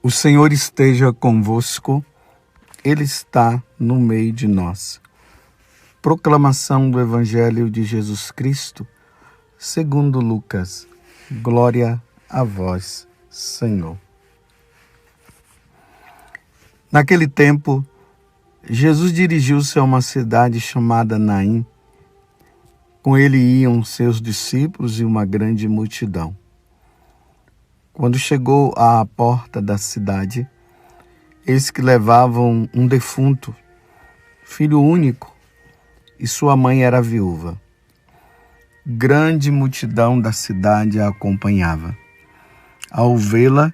O Senhor esteja convosco, Ele está no meio de nós. Proclamação do Evangelho de Jesus Cristo, segundo Lucas. Glória a vós, Senhor. Naquele tempo, Jesus dirigiu-se a uma cidade chamada Naim. Com ele iam seus discípulos e uma grande multidão. Quando chegou à porta da cidade, eis que levavam um defunto, filho único, e sua mãe era viúva. Grande multidão da cidade a acompanhava. Ao vê-la,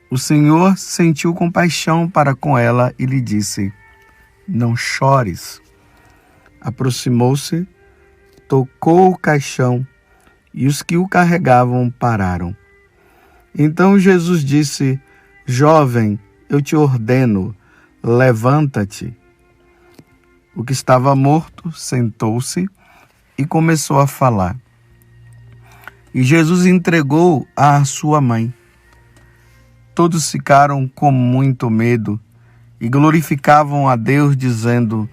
o Senhor sentiu compaixão para com ela e lhe disse: "Não chores." Aproximou-se, tocou o caixão e os que o carregavam pararam. Então Jesus disse: "Jovem, eu te ordeno, levanta-te." O que estava morto sentou-se e começou a falar. E Jesus entregou à sua mãe. Todos ficaram com muito medo e glorificavam a Deus, dizendo: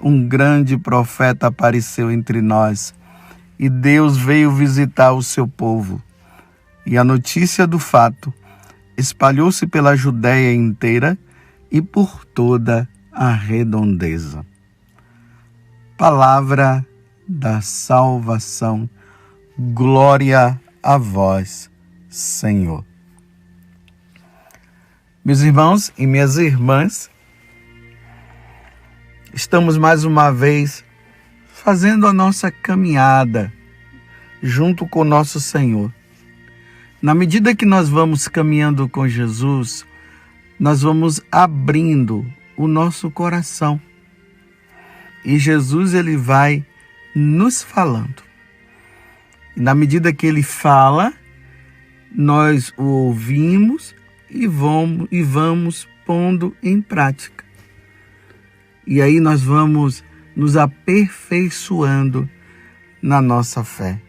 "Um grande profeta apareceu entre nós, e Deus veio visitar o seu povo." E a notícia do fato espalhou-se pela Judéia inteira e por toda a redondeza. Palavra da salvação. Glória a vós, Senhor. Meus irmãos e minhas irmãs, estamos mais uma vez fazendo a nossa caminhada junto com o nosso Senhor. Na medida que nós vamos caminhando com Jesus, nós vamos abrindo o nosso coração. E Jesus, ele vai nos falando. E na medida que ele fala, nós o ouvimos e vamos pondo em prática. E aí nós vamos nos aperfeiçoando na nossa fé.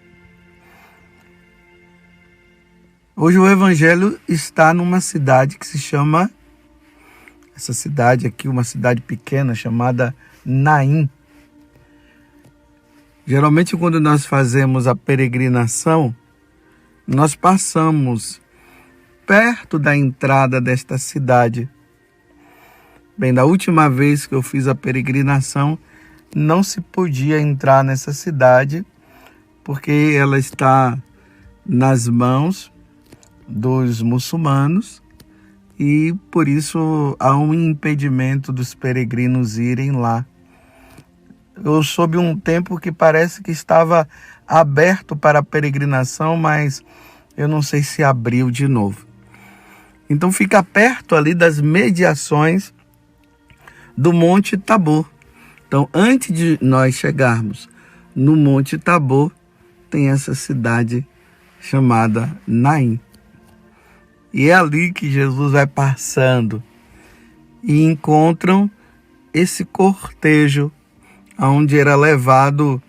Hoje o Evangelho está numa cidade que se chama, essa cidade aqui, uma cidade pequena chamada Naim. Geralmente quando nós fazemos a peregrinação, nós passamos perto da entrada desta cidade. Bem, da última vez que eu fiz a peregrinação, não se podia entrar nessa cidade, porque ela está nas mãos dos muçulmanos e por isso há um impedimento dos peregrinos irem lá. Eu soube um tempo que parece que estava aberto para a peregrinação, mas eu não sei se abriu de novo. Então fica perto ali das mediações do Monte Tabor. Então, antes de nós chegarmos no Monte Tabor, tem essa cidade chamada Naim. E é ali que Jesus vai passando e encontram esse cortejo onde era levado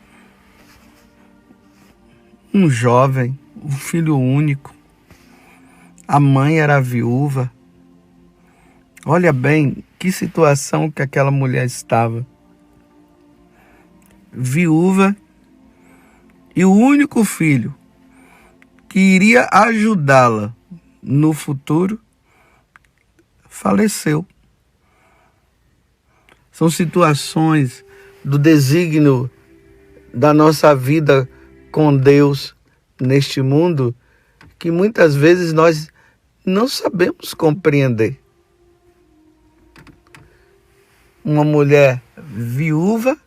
um jovem, um filho único. A mãe era viúva. Olha bem que situação que aquela mulher estava. Viúva, e o único filho que iria ajudá-la no futuro faleceu. São situações do desígnio da nossa vida com Deus neste mundo que muitas vezes nós não sabemos compreender. Uma mulher viúva,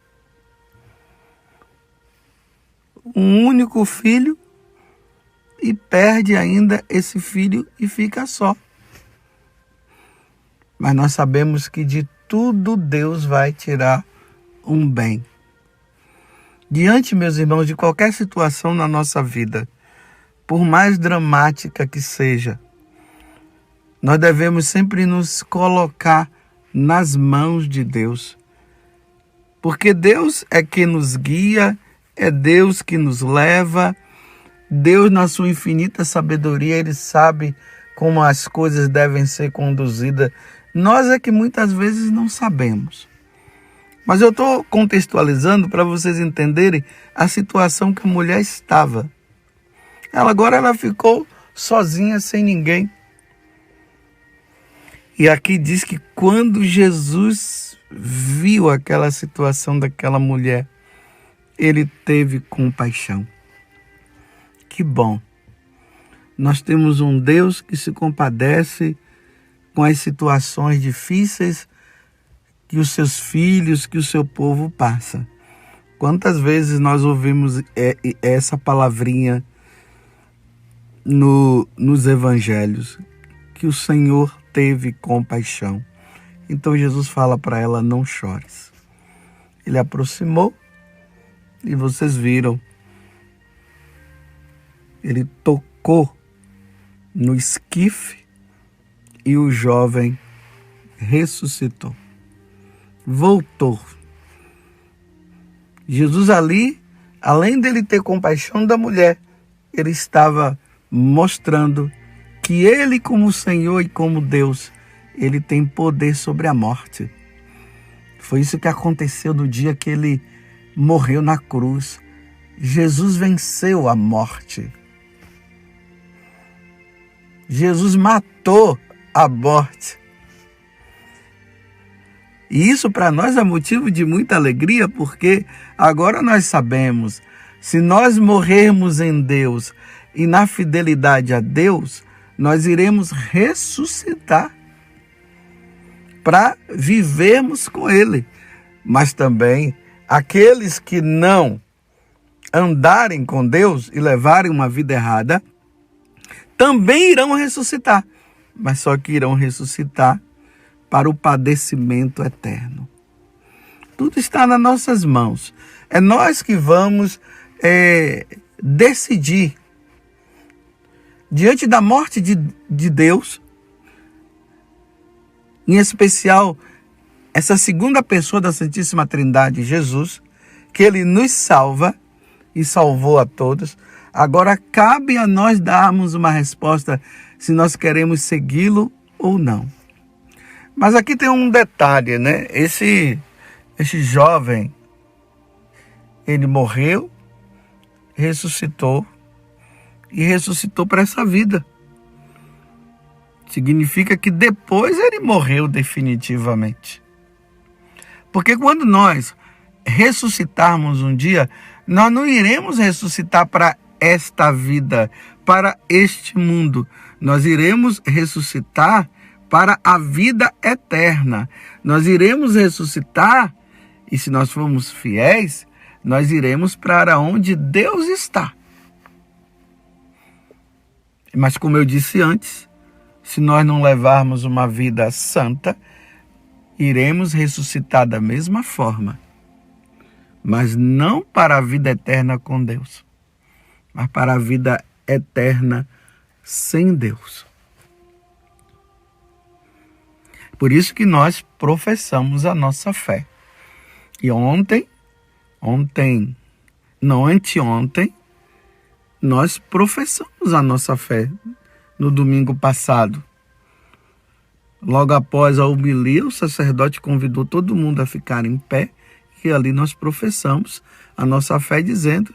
um único filho, e perde ainda esse filho e fica só. Mas nós sabemos que de tudo Deus vai tirar um bem. Diante, meus irmãos, de qualquer situação na nossa vida, por mais dramática que seja, nós devemos sempre nos colocar nas mãos de Deus. Porque Deus é quem nos guia, é Deus que nos leva. Deus, na sua infinita sabedoria, Ele sabe como as coisas devem ser conduzidas. Nós é que muitas vezes não sabemos. Mas eu estou contextualizando para vocês entenderem a situação que a mulher estava. Agora ela ficou sozinha, sem ninguém. E aqui diz que quando Jesus viu aquela situação daquela mulher, ele teve compaixão. Que bom. Nós temos um Deus que se compadece com as situações difíceis que os seus filhos, que o seu povo passa. Quantas vezes nós ouvimos essa palavrinha nos evangelhos, que o Senhor teve compaixão. Então Jesus fala para ela, não chores. Ele aproximou e vocês viram, ele tocou no esquife e o jovem ressuscitou. Voltou. Jesus ali, além dele ter compaixão da mulher, ele estava mostrando que ele, como Senhor e como Deus, ele tem poder sobre a morte. Foi isso que aconteceu no dia que ele morreu na cruz. Jesus venceu a morte. Jesus matou a morte. E isso para nós é motivo de muita alegria, porque agora nós sabemos, se nós morrermos em Deus e na fidelidade a Deus, nós iremos ressuscitar para vivermos com Ele. Mas também aqueles que não andarem com Deus e levarem uma vida errada, também irão ressuscitar, mas só que irão ressuscitar para o padecimento eterno. Tudo está nas nossas mãos. É nós que vamos decidir. Diante da morte de Deus, em especial essa segunda pessoa da Santíssima Trindade, Jesus, que Ele nos salva e salvou a todos. Agora cabe a nós darmos uma resposta se nós queremos segui-lo ou não. Mas aqui tem um detalhe, né? Esse jovem, ele morreu, ressuscitou e ressuscitou para essa vida. Significa que depois ele morreu definitivamente. Porque quando nós ressuscitarmos um dia, nós não iremos ressuscitar para esta vida, para este mundo. Nós iremos ressuscitar para a vida eterna. Nós iremos ressuscitar, e se nós formos fiéis, nós iremos para onde Deus está. Mas como eu disse antes, se nós não levarmos uma vida santa, iremos ressuscitar da mesma forma. Mas não para a vida eterna com Deus, mas para a vida eterna sem Deus. Por isso que nós professamos a nossa fé. E anteontem, nós professamos a nossa fé no domingo passado. Logo após a homilia, o sacerdote convidou todo mundo a ficar em pé e ali nós professamos a nossa fé dizendo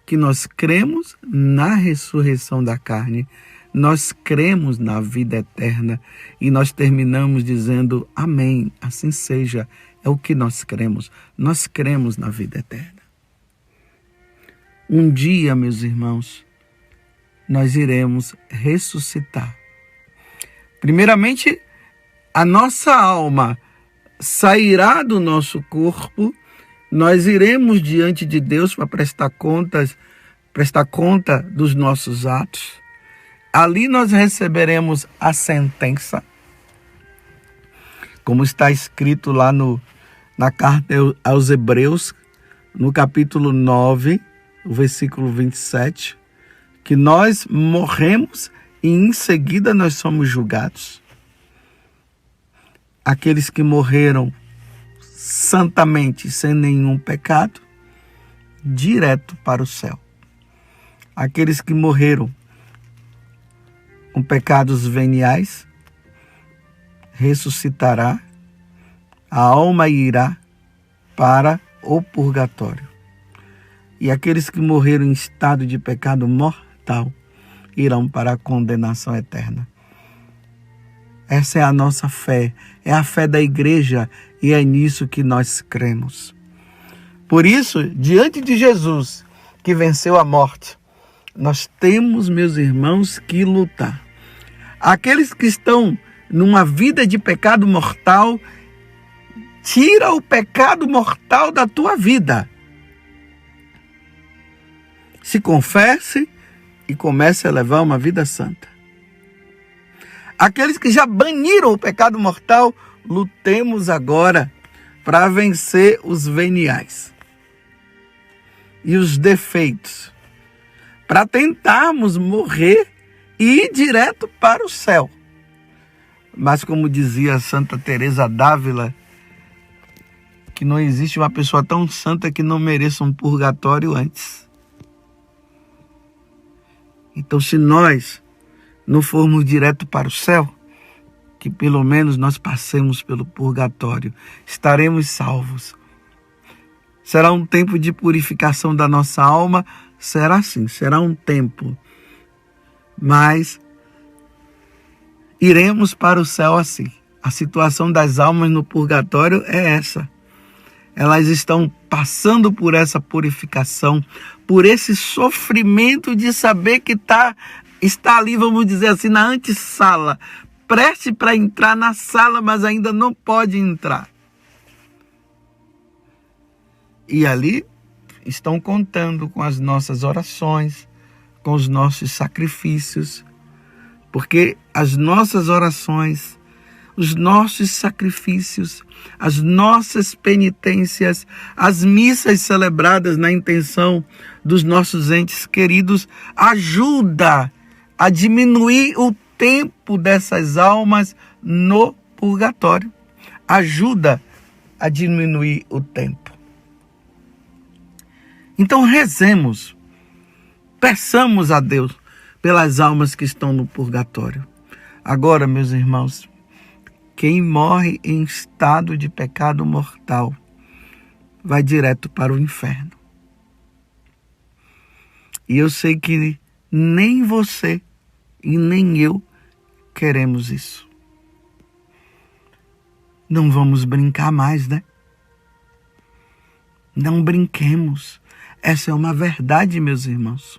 que nós cremos na ressurreição da carne, nós cremos na vida eterna e nós terminamos dizendo amém, assim seja, é o que nós cremos na vida eterna. Um dia, meus irmãos, nós iremos ressuscitar. Primeiramente, a nossa alma sairá do nosso corpo, nós iremos diante de Deus para prestar conta dos nossos atos. Ali nós receberemos a sentença, como está escrito lá na carta aos Hebreus, no capítulo 9, o versículo 27, que nós morremos e em seguida nós somos julgados. Aqueles que morreram santamente, sem nenhum pecado, direto para o céu. Aqueles que morreram com pecados veniais, ressuscitará, a alma irá para o purgatório. E aqueles que morreram em estado de pecado mortal irão para a condenação eterna. Essa é a nossa fé, é a fé da igreja e é nisso que nós cremos. Por isso, diante de Jesus, que venceu a morte, nós temos, meus irmãos, que lutar. Aqueles que estão numa vida de pecado mortal, tira o pecado mortal da tua vida. Se confesse e comece a levar uma vida santa. Aqueles que já baniram o pecado mortal, lutemos agora para vencer os veniais e os defeitos, para tentarmos morrer e ir direto para o céu. Mas como dizia Santa Teresa d'Ávila, que não existe uma pessoa tão santa que não mereça um purgatório antes. Então, se nós não formos direto para o céu, que pelo menos nós passemos pelo purgatório, estaremos salvos. Será um tempo de purificação da nossa alma? Será sim, será um tempo. Mas iremos para o céu assim. A situação das almas no purgatório é essa. Elas estão passando por essa purificação, por esse sofrimento de saber que está ali, vamos dizer assim, na antessala, preste para entrar na sala, mas ainda não pode entrar. E ali estão contando com as nossas orações, com os nossos sacrifícios, porque as nossas orações, os nossos sacrifícios, as nossas penitências, as missas celebradas na intenção dos nossos entes queridos, ajuda a diminuir o tempo dessas almas no purgatório. Ajuda a diminuir o tempo. Então rezemos, peçamos a Deus pelas almas que estão no purgatório. Agora, meus irmãos, quem morre em estado de pecado mortal vai direto para o inferno. E eu sei que nem você e nem eu queremos isso. Não vamos brincar mais, né? Não brinquemos. Essa é uma verdade, meus irmãos.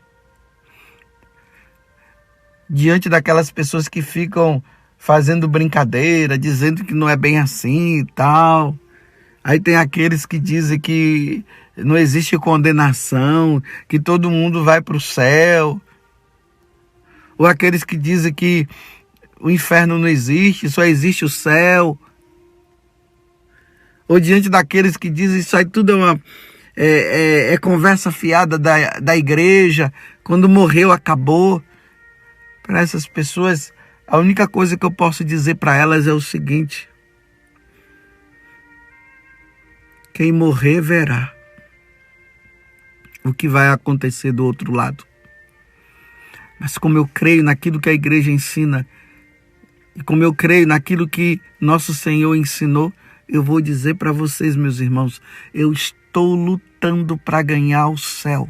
Diante daquelas pessoas que ficam fazendo brincadeira, dizendo que não é bem assim e tal. Aí tem aqueles que dizem que não existe condenação, que todo mundo vai para o céu. Ou aqueles que dizem que o inferno não existe, só existe o céu. Ou diante daqueles que dizem isso aí tudo é conversa fiada da igreja, quando morreu acabou. Para essas pessoas, a única coisa que eu posso dizer para elas é o seguinte: quem morrer verá o que vai acontecer do outro lado. Mas como eu creio naquilo que a igreja ensina, e como eu creio naquilo que nosso Senhor ensinou, eu vou dizer para vocês, meus irmãos, eu estou lutando para ganhar o céu.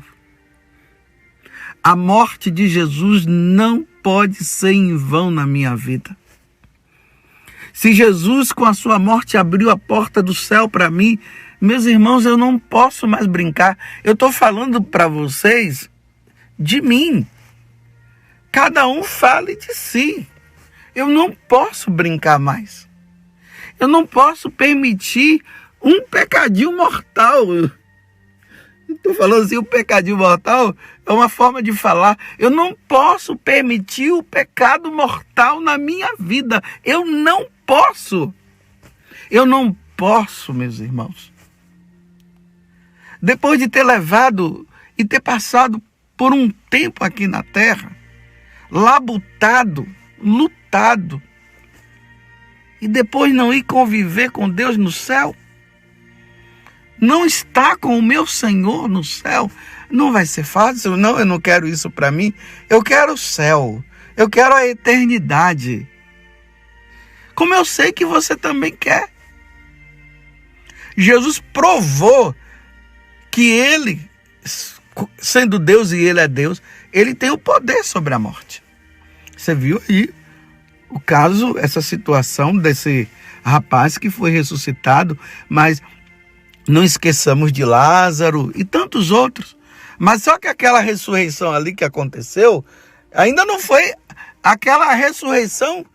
A morte de Jesus não pode ser em vão na minha vida. Se Jesus, com a sua morte, abriu a porta do céu para mim, meus irmãos, eu não posso mais brincar. Eu estou falando para vocês de mim. Cada um fale de si. Eu não posso brincar mais. Eu não posso permitir um pecadinho mortal. Estou falando assim, o pecadinho mortal é uma forma de falar. Eu não posso permitir o pecado mortal na minha vida. Eu não posso. Eu não posso, meus irmãos. Depois de ter levado e ter passado por um tempo aqui na terra, labutado, lutado, e depois não ir conviver com Deus no céu, não estar com o meu Senhor no céu, não vai ser fácil. Não, eu não quero isso para mim. Eu quero o céu. Eu quero a eternidade. Como eu sei que você também quer. Jesus provou que ele, sendo Deus e ele é Deus, ele tem o poder sobre a morte. Você viu aí o caso, essa situação desse rapaz que foi ressuscitado, mas não esqueçamos de Lázaro e tantos outros. Mas só que aquela ressurreição ali que aconteceu, ainda não foi aquela ressurreição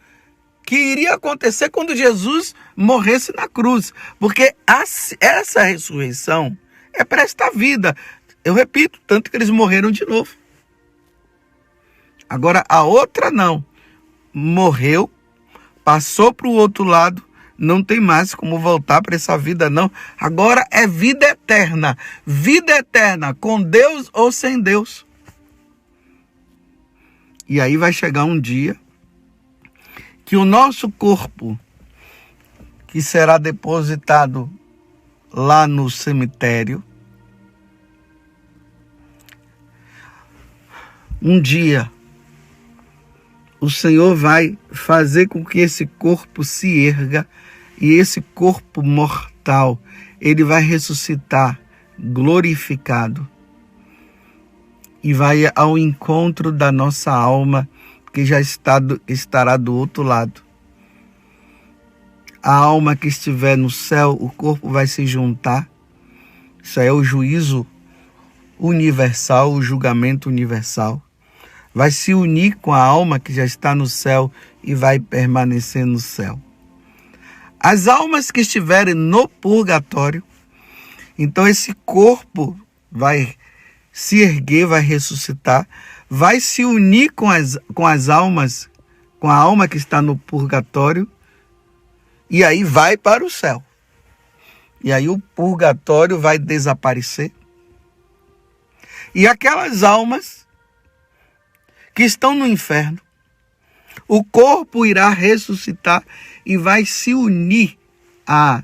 que iria acontecer quando Jesus morresse na cruz. Porque essa ressurreição é para esta vida. Eu repito, tanto que eles morreram de novo. Agora a outra não. Morreu, passou para o outro lado, não tem mais como voltar para essa vida não. Agora é vida eterna. Vida eterna, com Deus ou sem Deus. E aí vai chegar um dia que o nosso corpo, que será depositado lá no cemitério, um dia o Senhor vai fazer com que esse corpo se erga e esse corpo mortal, ele vai ressuscitar glorificado e vai ao encontro da nossa alma que já estará do outro lado. A alma que estiver no céu, o corpo vai se juntar. Isso é o juízo universal, o julgamento universal. Vai se unir com a alma que já está no céu e vai permanecer no céu. As almas que estiverem no purgatório, então esse corpo vai se erguer, vai ressuscitar, vai se unir com as almas, com a alma que está no purgatório, e aí vai para o céu. E aí o purgatório vai desaparecer. E aquelas almas que estão no inferno, o corpo irá ressuscitar e vai se unir à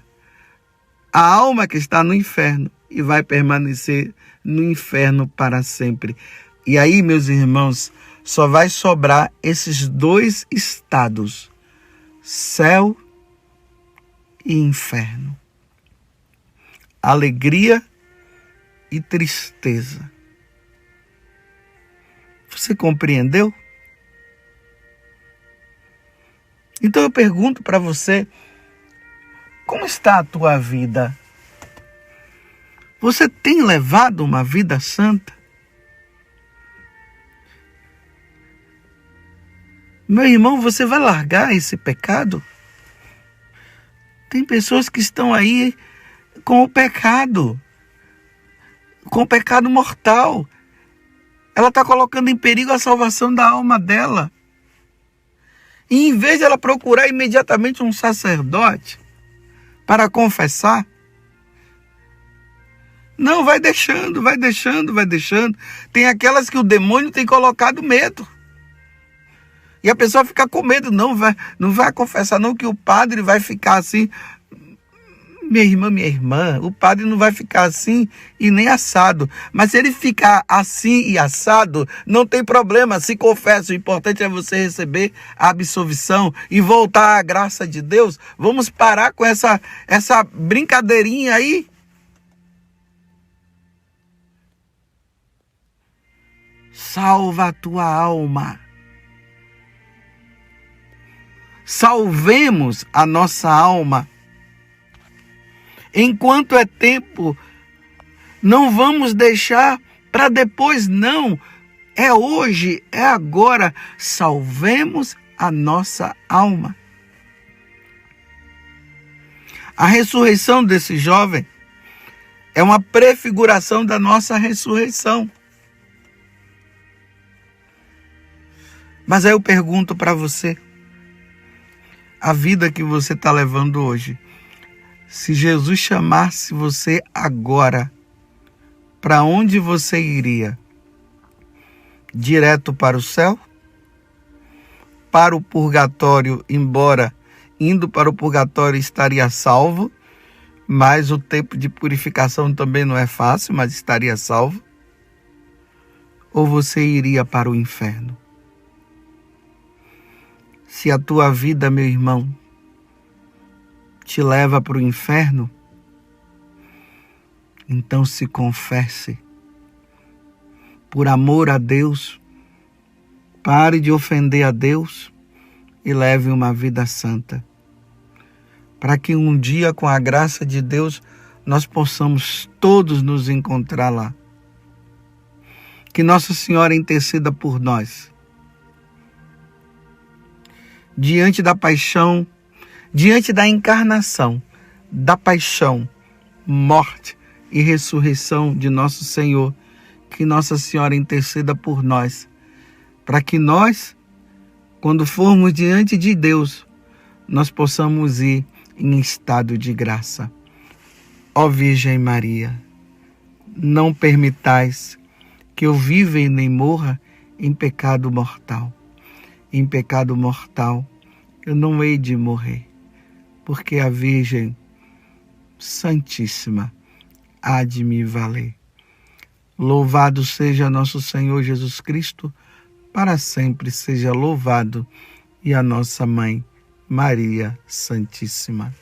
alma que está no inferno e vai permanecer no inferno para sempre. E aí, meus irmãos, só vai sobrar esses dois estados, céu e inferno. Alegria e tristeza. Você compreendeu? Então eu pergunto para você, como está a tua vida? Você tem levado uma vida santa? Meu irmão, você vai largar esse pecado? Tem pessoas que estão aí com o pecado mortal. Ela está colocando em perigo a salvação da alma dela. E em vez de ela procurar imediatamente um sacerdote para confessar, não, vai deixando. Tem aquelas que o demônio tem colocado medo. E a pessoa fica com medo, não vai confessar não, que o padre vai ficar assim. Minha irmã, o padre não vai ficar assim e nem assado. Mas se ele ficar assim e assado, não tem problema, se confessa. O importante é você receber a absolvição e voltar à graça de Deus. Vamos parar com essa brincadeirinha aí. Salva a tua alma. Salvemos a nossa alma. Enquanto é tempo, não vamos deixar para depois, não. É hoje, é agora. Salvemos a nossa alma. A ressurreição desse jovem é uma prefiguração da nossa ressurreição. Mas aí eu pergunto para você, a vida que você está levando hoje, se Jesus chamasse você agora, para onde você iria? Direto para o céu? Para o purgatório, embora indo para o purgatório estaria salvo, mas o tempo de purificação também não é fácil, mas estaria salvo? Ou você iria para o inferno? Se a tua vida, meu irmão, te leva para o inferno, então se confesse. Por amor a Deus, pare de ofender a Deus e leve uma vida santa. Para que um dia, com a graça de Deus, nós possamos todos nos encontrar lá. Que Nossa Senhora interceda por nós. Diante da paixão, diante da encarnação, da paixão, morte e ressurreição de nosso Senhor, que Nossa Senhora interceda por nós, para que nós, quando formos diante de Deus, nós possamos ir em estado de graça. Ó Virgem Maria, não permitais que eu viva e nem morra em pecado mortal. Em pecado mortal eu não hei de morrer, porque a Virgem Santíssima há de me valer. Louvado seja nosso Senhor Jesus Cristo, para sempre seja louvado, e a nossa Mãe, Maria Santíssima.